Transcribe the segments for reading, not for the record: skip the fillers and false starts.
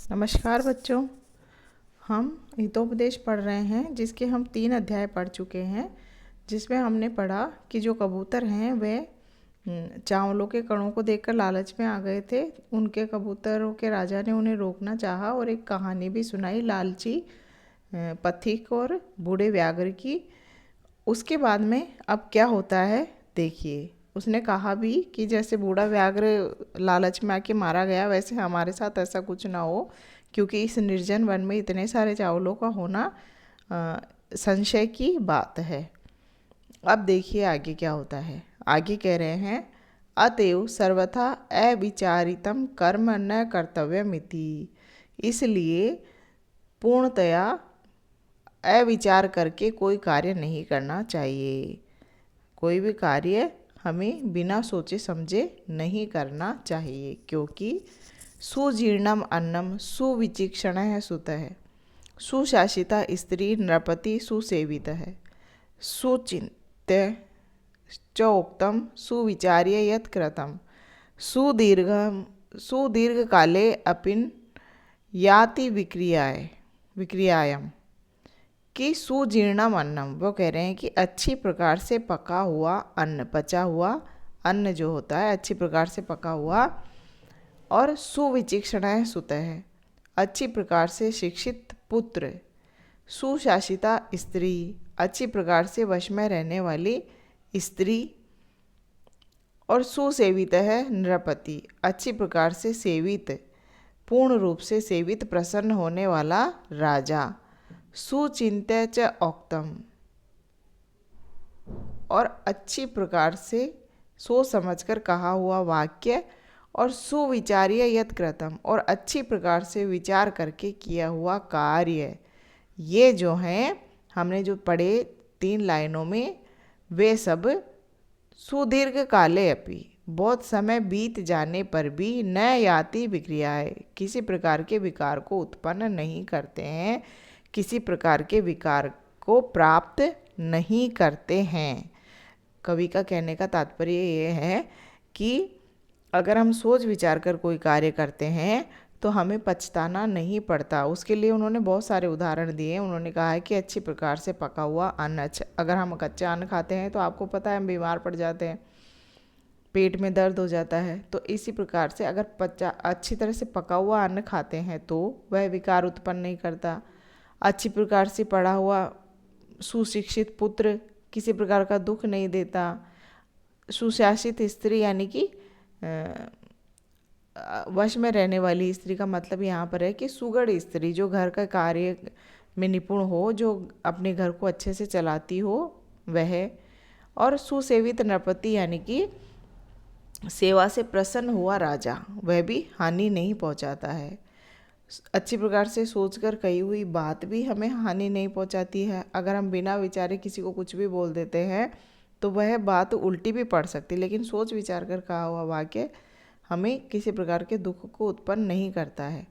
नमस्कार बच्चों। हम हितोपदेश पढ़ रहे हैं जिसके हम 3 अध्याय पढ़ चुके हैं, जिसमें हमने पढ़ा कि जो कबूतर हैं वे चावलों के कणों को देखकर लालच में आ गए थे। उनके कबूतरों के राजा ने उन्हें रोकना चाहा और एक कहानी भी सुनाई लालची पथिक और बूढ़े व्याघ्र की। उसके बाद में अब क्या होता है देखिए। उसने कहा भी कि जैसे बूढ़ा व्याघ्र लालच में आके मारा गया, वैसे हमारे साथ ऐसा कुछ ना हो, क्योंकि इस निर्जन वन में इतने सारे चावलों का होना संशय की बात है। अब देखिए आगे क्या होता है। आगे कह रहे हैं, अतएव सर्वथा अविचारितम कर्म न कर्तव्यमिति। इसलिए पूर्णतया अविचार करके कोई कार्य नहीं करना चाहिए। कोई भी कार्य हमें बिना सोचे समझे नहीं करना चाहिए, क्योंकि सुजीर्णम अन्नम सुविचीक्षण है सुत है, सुशासिता स्त्री नृपति सुसेवित है, सुचिंत्य चोक्तम सुविचार्य यत् कृतम सुदीर्घ काले अपिन याति विक्रियायम कि सुजीर्णम अन्नम। वो कह रहे हैं कि अच्छी प्रकार से पका हुआ अन्न, पचा हुआ अन्न जो होता है अच्छी प्रकार से पका हुआ, और सुविचीक्षण है सुत है, अच्छी प्रकार से शिक्षित पुत्र, सुशासिता स्त्री, अच्छी प्रकार से वश में रहने वाली स्त्री, और सुसेवित है नृपति, अच्छी प्रकार से सेवित, पूर्ण रूप से सेवित प्रसन्न होने वाला राजा, सुचिंत्य च औक्तम, और अच्छी प्रकार से सोच समझकर कहा हुआ वाक्य, और सुविचार्य यत् कृतम, और अच्छी प्रकार से विचार करके किया हुआ कार्य। ये जो हैं हमने जो पढ़े 3 लाइनों में, वे सब सुदीर्घ काले अपि, बहुत समय बीत जाने पर भी, न याति विक्रियाएं, किसी प्रकार के विकार को उत्पन्न नहीं करते हैं, किसी प्रकार के विकार को प्राप्त नहीं करते हैं। कवि का कहने का तात्पर्य ये है कि अगर हम सोच विचार कर कोई कार्य करते हैं तो हमें पछताना नहीं पड़ता। उसके लिए उन्होंने बहुत सारे उदाहरण दिए। उन्होंने कहा है कि अच्छी प्रकार से पका हुआ अन्न, अगर हम कच्चा अन्न खाते हैं तो आपको पता है हम बीमार पड़ जाते हैं, पेट में दर्द हो जाता है। तो इसी प्रकार से अगर अच्छी तरह से पका हुआ अन्न खाते हैं तो वह विकार उत्पन्न नहीं करता। अच्छी प्रकार से पढ़ा हुआ सुशिक्षित पुत्र किसी प्रकार का दुख नहीं देता। सुशासित स्त्री यानी कि वश में रहने वाली स्त्री का मतलब यहाँ पर है कि सुगढ़ स्त्री, जो घर का कार्य में निपुण हो, जो अपने घर को अच्छे से चलाती हो वह। और सुसेवित नृपति यानी कि सेवा से प्रसन्न हुआ राजा, वह भी हानि नहीं पहुँचाता है। अच्छी प्रकार से सोचकर कही हुई बात भी हमें हानि नहीं पहुंचाती है। अगर हम बिना विचारे किसी को कुछ भी बोल देते हैं तो वह बात उल्टी भी पड़ सकती, लेकिन सोच विचार कर कहा हुआ वाक्य हमें किसी प्रकार के दुख को उत्पन्न नहीं करता है।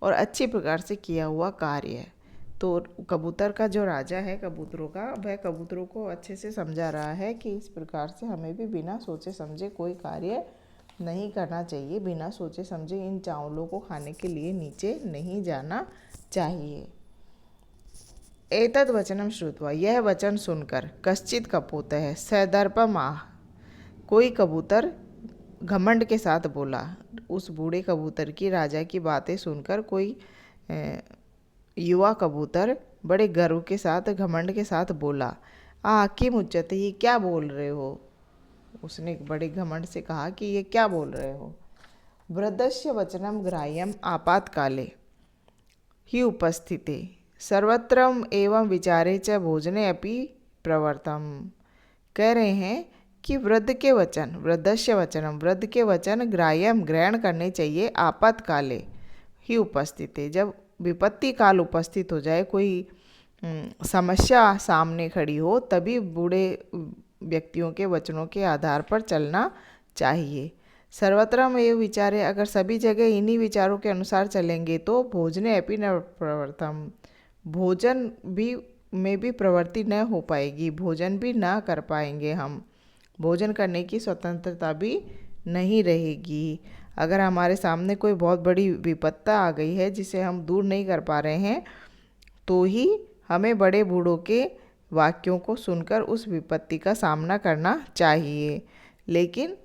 और अच्छी प्रकार से किया हुआ कार्य है। तो कबूतर का जो राजा है कबूतरों का, वह कबूतरों को अच्छे से समझा रहा है कि इस प्रकार से हमें भी बिना सोचे समझे कोई कार्य नहीं करना चाहिए, बिना सोचे समझे इन चावलों को खाने के लिए नीचे नहीं जाना चाहिए। एतद वचनम श्रुत्वा, यह वचन सुनकर, कश्चित कपोत है सदर्पमाह, कोई कबूतर घमंड के साथ बोला। उस बूढ़े कबूतर की राजा की बातें सुनकर कोई युवा कबूतर बड़े गर्व के साथ, घमंड के साथ बोला, किम उच्चते, ये क्या बोल रहे हो। उसने बड़े घमंड से कहा कि ये क्या बोल रहे हो। वृद्धस्य वचनम ग्राह्यम आपातकाले ही उपस्थिते सर्वत्रम एवं विचारे च भोजने अपि प्रवर्तम। कह रहे हैं कि वृद्ध के वचन, वृद्धस्य वचनम, वृद्ध के वचन ग्राह्यम, ग्रहण करने चाहिए, आपातकाले ही उपस्थिते, जब विपत्ति काल उपस्थित हो जाए, कोई समस्या सामने खड़ी हो, तभी बूढ़े व्यक्तियों के वचनों के आधार पर चलना चाहिए। सर्वत्र में ये विचारे, अगर सभी जगह इन्हीं विचारों के अनुसार चलेंगे तो भोजने अपि न प्रवर्तम, भोजन भी में भी प्रवृत्ति न हो पाएगी, भोजन भी ना कर पाएंगे हम, भोजन करने की स्वतंत्रता भी नहीं रहेगी। अगर हमारे सामने कोई बहुत बड़ी विपत्ता आ गई है जिसे हम दूर नहीं कर पा रहे हैं, तो ही हमें बड़े बूढ़ों के वाक्यों को सुनकर उस विपत्ति का सामना करना चाहिए। लेकिन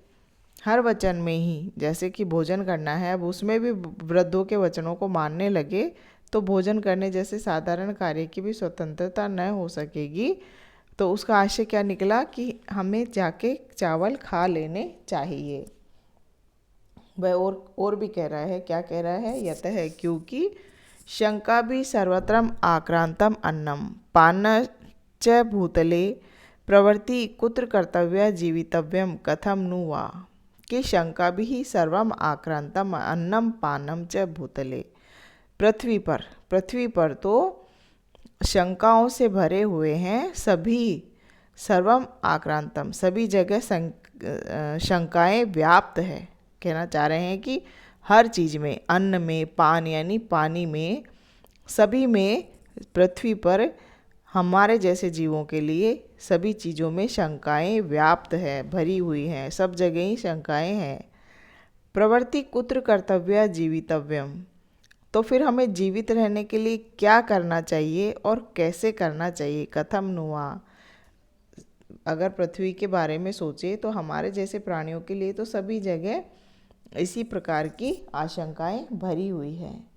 हर वचन में ही, जैसे कि भोजन करना है, अब उसमें भी वृद्धों के वचनों को मानने लगे तो भोजन करने जैसे साधारण कार्य की भी स्वतंत्रता न हो सकेगी। तो उसका आशय क्या निकला कि हमें जाके चावल खा लेने चाहिए। वह और भी कह रहा है, क्या कह रहा है, यत है क्योंकि शंका भी सर्वत्रम आक्रांतम अन्नम पान च भूतले प्रवृत्ति कुत्र कर्तव्य जीवितव्यम कथम नु वा। कि शंका भी सर्वम आक्रांतम अन्नम पानम च भूतले, पृथ्वी पर तो शंकाओं से भरे हुए हैं सभी, सर्वम आक्रांतम सभी जगह शंकाएं व्याप्त है। कहना चाह रहे हैं कि हर चीज़ में, अन्न में, पान यानी पानी में, सभी में, पृथ्वी पर हमारे जैसे जीवों के लिए सभी चीज़ों में शंकाएं व्याप्त है, भरी हुई हैं, सब जगह ही शंकाएं हैं। प्रवृत्ति कुत्र कर्तव्य जीवितव्यम, तो फिर हमें जीवित रहने के लिए क्या करना चाहिए और कैसे करना चाहिए। कथम नुआ, अगर पृथ्वी के बारे में सोचे तो हमारे जैसे प्राणियों के लिए तो सभी जगह इसी प्रकार की आशंकाएं भरी हुई हैं।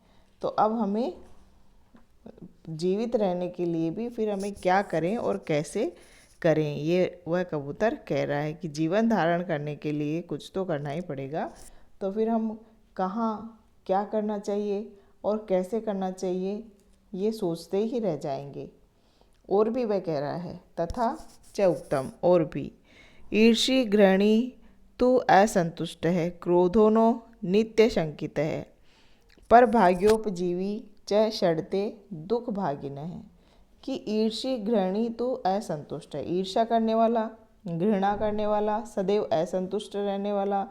तो अब हमें जीवित रहने के लिए भी फिर हमें क्या करें और कैसे करें, ये वह कबूतर कह रहा है कि जीवन धारण करने के लिए कुछ तो करना ही पड़ेगा। तो फिर हम कहाँ क्या करना चाहिए और कैसे करना चाहिए, ये सोचते ही रह जाएंगे। और भी वह कह रहा है, तथा च उत्तम, और भी ईर्षि घृणी तु असंतुष्ट है, क्रोधोनो नित्य शंकित है, पर भाग्योपजीवी च षडते दुख भागिन है। कि ईर्षि घृणी तो असंतुष्ट है, ईर्षा करने वाला, घृणा करने वाला, सदैव असंतुष्ट रहने वाला,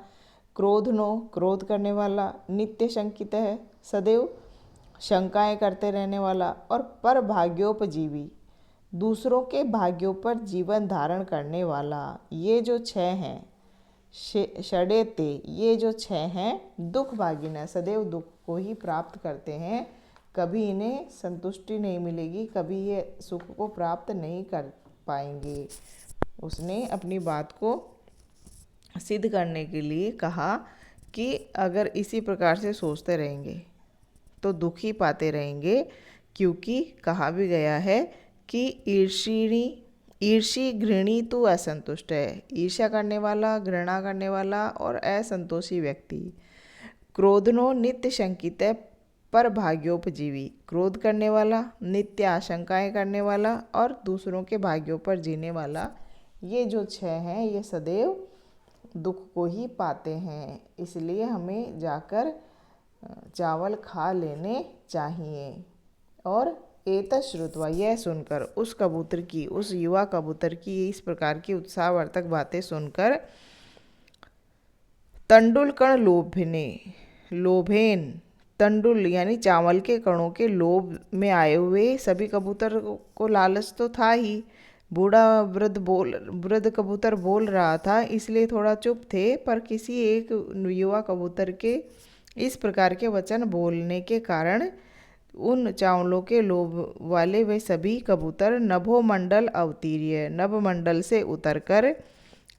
क्रोध करने वाला, नित्य शंकित है, सदैव शंकाएं करते रहने वाला, और पर भाग्योपजीवी दूसरों के भाग्यों पर जीवन धारण करने वाला। ये जो छह हैं, षडेते, ये जो छह हैं दुख भागिन है, सदैव दुख को ही प्राप्त करते हैं, कभी इन्हें संतुष्टि नहीं मिलेगी, कभी ये सुख को प्राप्त नहीं कर पाएंगे। उसने अपनी बात को सिद्ध करने के लिए कहा कि अगर इसी प्रकार से सोचते रहेंगे तो दुख ही पाते रहेंगे, क्योंकि कहा भी गया है कि ईर्षी घृणी तो असंतुष्ट है, ईर्ष्या करने वाला, घृणा करने वाला और असंतोषी व्यक्ति। क्रोधनो नित्य शंकित है, पर भाग्योपजीवी, क्रोध करने वाला, नित्य आशंकाएं करने वाला और दूसरों के भाग्यों पर जीने वाला, ये जो छह हैं ये सदैव दुख को ही पाते हैं। इसलिए हमें जाकर चावल खा लेने चाहिए। और एतत् श्रुत्वा, यह सुनकर, उस कबूतर की, उस युवा कबूतर की इस प्रकार की उत्साहवर्धक बातें सुनकर, तंडुल कण लोभेन, तंडुल यानी चावल के कणों के लोभ में आए हुए सभी कबूतर को लालच तो था ही। बूढ़ा वृद्ध कबूतर बोल रहा था, इसलिए थोड़ा चुप थे, पर किसी एक युवा कबूतर के इस प्रकार के वचन बोलने के कारण उन चावलों के लोभ वाले वे सभी कबूतर नभोमंडल अवतीर्य, नभमंडल से उतरकर,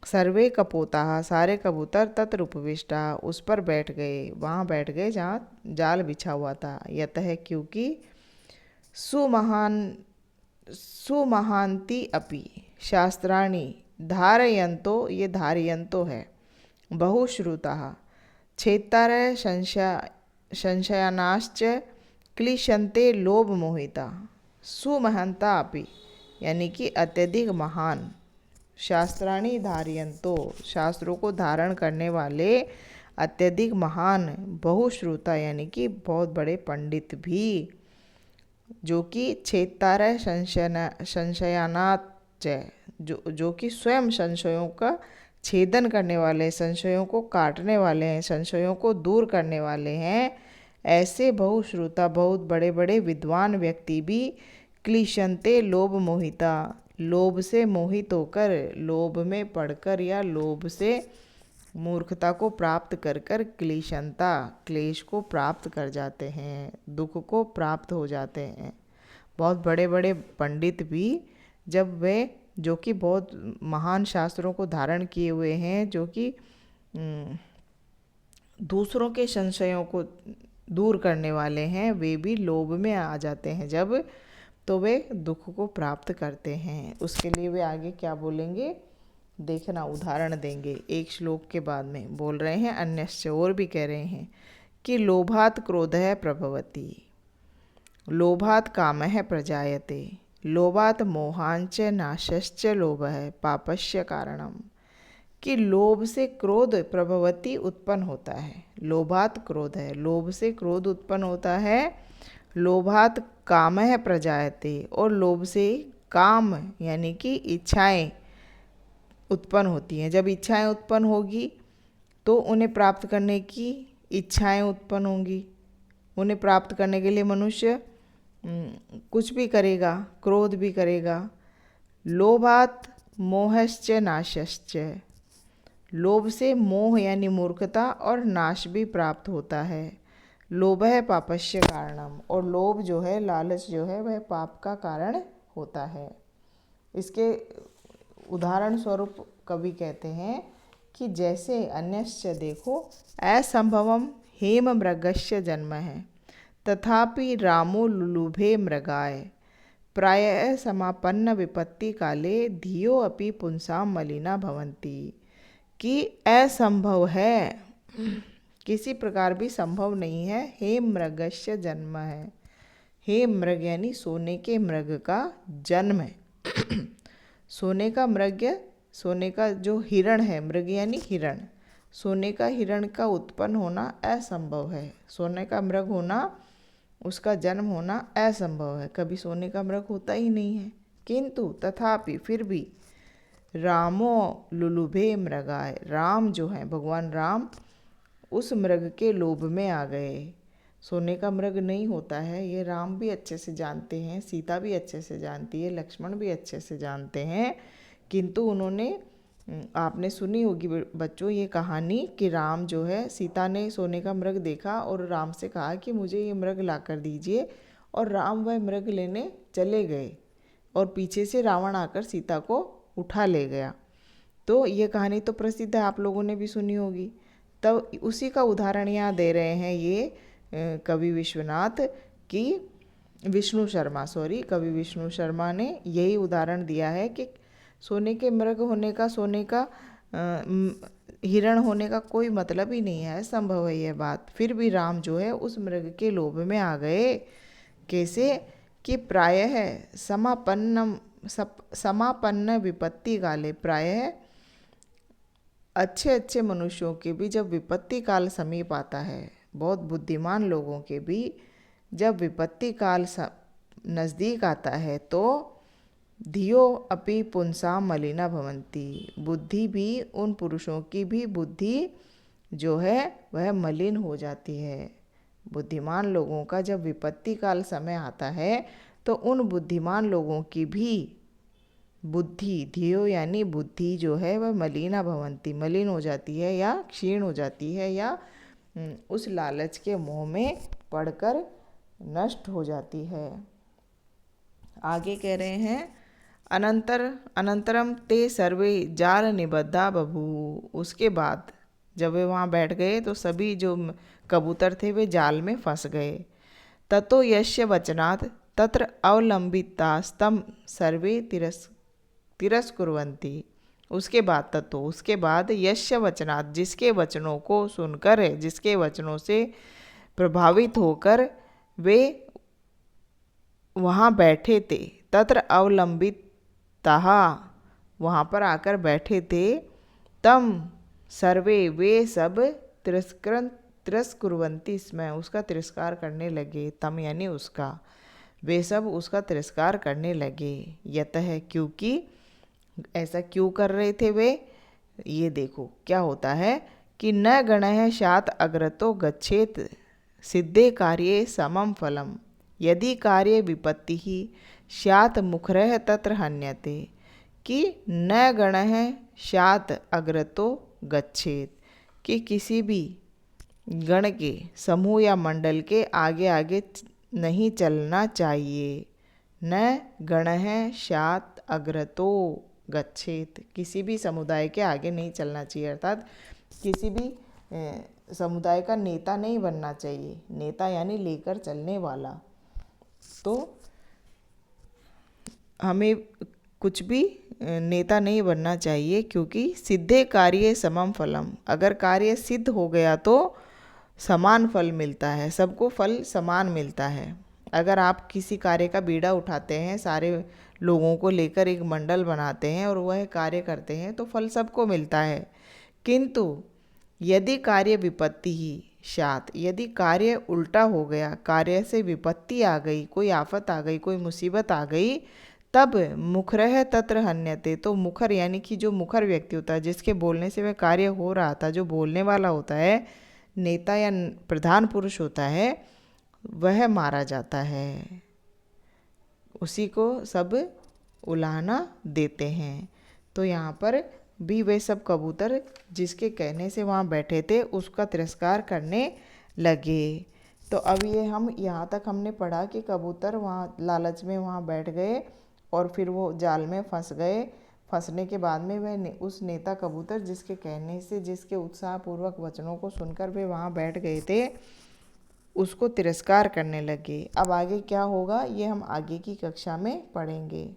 सर्वे कपोता, सारे कबूतर तत्र उपविष्टा, उस पर बैठ गए, वहाँ बैठ गए जहाँ जाल बिछा हुआ था। यतः क्योंकि सुमहांति अपि शास्त्राणि धारयन्तो, ये धारयन्तो है, बहुश्रुतः क्षेत्तारय संशयानाश्च क्लिशन्ते लोभ मोहिता। सुमहंता अपि यानी कि अत्यधिक महान, शास्त्राणि धारयन्तो, शास्त्रों को धारण करने वाले, अत्यधिक महान, बहुश्रुता यानी कि बहुत बड़े पंडित भी, जो कि क्षेत्तारय संशयानाच, जो कि स्वयं संशयों का छेदन करने वाले, संशयों को काटने वाले हैं, संशयों को दूर करने वाले हैं, ऐसे बहुश्रुता बहुत बड़े बड़े विद्वान व्यक्ति भी क्लिशन्ते लोभ मोहिता, लोभ से मोहित होकर, लोभ में पड़कर या लोभ से मूर्खता को प्राप्त कर कर क्लेशंता, क्लेश को प्राप्त कर जाते हैं, दुख को प्राप्त हो जाते हैं। बहुत बड़े बड़े पंडित भी जब वे, जो कि बहुत महान शास्त्रों को धारण किए हुए हैं, जो कि दूसरों के संशयों को दूर करने वाले हैं, वे भी लोभ में आ जाते हैं जब, तो वे दुख को प्राप्त करते हैं। उसके लिए वे आगे क्या बोलेंगे देखना, उदाहरण देंगे एक श्लोक के बाद में। बोल रहे हैं अन्यश्च, और भी कह रहे हैं कि लोभात क्रोधः प्रभवति, लोभात कामः प्रजायते, लोभात मोहांच नाशश्च लोभः पापस्य कारणम। कि लोभ से क्रोध प्रभवती उत्पन्न होता है, लोभात क्रोध है, लोभ से क्रोध उत्पन्न होता है। लोभात कामः प्रजायते, और लोभ से काम यानी कि इच्छाएं उत्पन्न होती हैं। जब इच्छाएं उत्पन्न होगी तो उन्हें प्राप्त करने की इच्छाएं उत्पन्न होंगी। उन्हें प्राप्त करने के लिए मनुष्य कुछ भी करेगा, क्रोध भी करेगा। लोभात मोहश्च नाशश्च, लोभ से मोह यानी मूर्खता और नाश भी प्राप्त होता है। लोभ है पापस्य कारणम, और लोभ जो है, लालच जो है, वह पाप का कारण होता है। इसके उदाहरण स्वरूप कवि कहते हैं कि जैसे अन्यश्च, देखो असंभवम हेम मृगस्य जन्म है, तथापि रामो लुलुभे मृगाय, प्रायः समापन्न विपत्ति काले धियो अपि पुंसाम मलिना भवन्ति। कि असंभव है, किसी प्रकार भी संभव नहीं है, हेम मृगस्य जन्म है, हेम मृग यानी सोने के मृग का जन्म है। सोने का मृग, सोने का जो हिरण है, मृग यानी हिरण, सोने का हिरण का उत्पन्न होना असंभव है। सोने का मृग होना, उसका जन्म होना असंभव है, कभी सोने का मृग होता ही नहीं है। किंतु तथापि फिर भी रामो लुलुभे मृगाय, राम जो है, भगवान राम उस मृग के लोभ में आ गए। सोने का मृग नहीं होता है, ये राम भी अच्छे से जानते हैं, सीता भी अच्छे से जानती है, लक्ष्मण भी अच्छे से जानते हैं। किंतु उन्होंने, आपने सुनी होगी बच्चों ये कहानी कि राम जो है, सीता ने सोने का मृग देखा और राम से कहा कि मुझे ये मृग ला कर दीजिए, और राम वह मृग लेने चले गए और पीछे से रावण आकर सीता को उठा ले गया। तो ये कहानी तो प्रसिद्ध है, आप लोगों ने भी सुनी होगी। तब उसी का उदाहरण यहाँ दे रहे हैं ये कवि विश्वनाथ की विष्णु शर्मा, कवि विष्णु शर्मा ने यही उदाहरण दिया है कि सोने के मृग होने का, सोने का हिरण होने का कोई मतलब ही नहीं है, संभव है यह बात। फिर भी राम जो है उस मृग के लोभ में आ गए। कैसे कि प्रायः समापन्न विपत्ति काले, प्रायः अच्छे अच्छे मनुष्यों के भी जब विपत्ति काल समीप आता है, बहुत बुद्धिमान लोगों के भी जब विपत्ति काल नज़दीक आता है, तो धियो अपि पुंसा मलिना भवन्ति, बुद्धि भी, उन पुरुषों की भी बुद्धि जो है वह मलिन हो जाती है। बुद्धिमान लोगों का जब विपत्ति काल समय आता है तो उन बुद्धिमान लोगों की भी बुद्धि, धियो यानी बुद्धि जो है वह मलिना भवन्ति, मलिन हो जाती है या क्षीण हो जाती है, या उस लालच के मोह में पड़कर नष्ट हो जाती है। आगे कह रहे हैं अनंतरम ते सर्वे जाल निबद्धा बभू, उसके बाद जब वे वहाँ बैठ गए तो सभी जो कबूतर थे वे जाल में फंस गए। ततो यस्य वचनात् तत्र अवलंबितास्तम सर्वे तिरस्कुर्वन्ति, उसके बाद ततो, उसके बाद यस्य वचनात्, जिसके वचनों को सुनकर, जिसके वचनों से प्रभावित होकर वे वहाँ बैठे थे, तत्र अवलंबिता, वहाँ पर आकर बैठे थे, तम सर्वे, वे सब तिरस्कुर्वन्ति स्म, उसका तिरस्कार करने लगे। तम यानी उसका, वे सब उसका तिरस्कार करने लगे। यतः, क्योंकि, ऐसा क्यों कर रहे थे वे, ये देखो क्या होता है कि न गणः स्यात् अग्रतो गच्छेत सिद्धे कार्ये समम फलम, यदि कार्ये विपत्ति ही स्यात् मुखरः तत्र हन्यते। कि न गणः स्यात् अग्रतो गच्छेत, कि किसी भी गण के समूह या मंडल के आगे आगे नहीं चलना चाहिए। न गणः स्यात् अग्रतो गच्छेत्, किसी भी समुदाय के आगे नहीं चलना चाहिए, अर्थात किसी भी समुदाय का नेता नहीं बनना चाहिए। नेता यानी लेकर चलने वाला। तो हमें कुछ भी नेता नहीं बनना चाहिए, क्योंकि सिद्धे कार्ये समम फलम, अगर कार्य सिद्ध हो गया तो समान फल मिलता है, सबको फल समान मिलता है। अगर आप किसी कार्य का बीड़ा उठाते हैं, सारे लोगों को लेकर एक मंडल बनाते हैं और वह कार्य करते हैं, तो फल सबको मिलता है। किंतु यदि कार्य विपत्ति ही स्यात्, यदि कार्य उल्टा हो गया, कार्य से विपत्ति आ गई, कोई आफत आ गई, कोई मुसीबत आ गई, तब मुखरः तत्र हन्यते, तो मुखर यानी कि जो मुखर व्यक्ति होता है, जिसके बोलने से वह कार्य हो रहा था, जो बोलने वाला होता है, नेता या प्रधान पुरुष होता है, वह मारा जाता है। उसी को सब उलाहना देते हैं। तो यहाँ पर भी वे सब कबूतर जिसके कहने से वहाँ बैठे थे उसका तिरस्कार करने लगे। तो अब ये हम यहाँ तक हमने पढ़ा कि कबूतर वहाँ लालच में वहाँ बैठ गए और फिर वो जाल में फंस गए। फंसने के बाद में वह उस नेता कबूतर जिसके कहने से, जिसके उत्साहपूर्वक वचनों को सुनकर वे वहाँ बैठ गए थे, उसको तिरस्कार करने लगे। अब आगे क्या होगा ये हम आगे की कक्षा में पढ़ेंगे।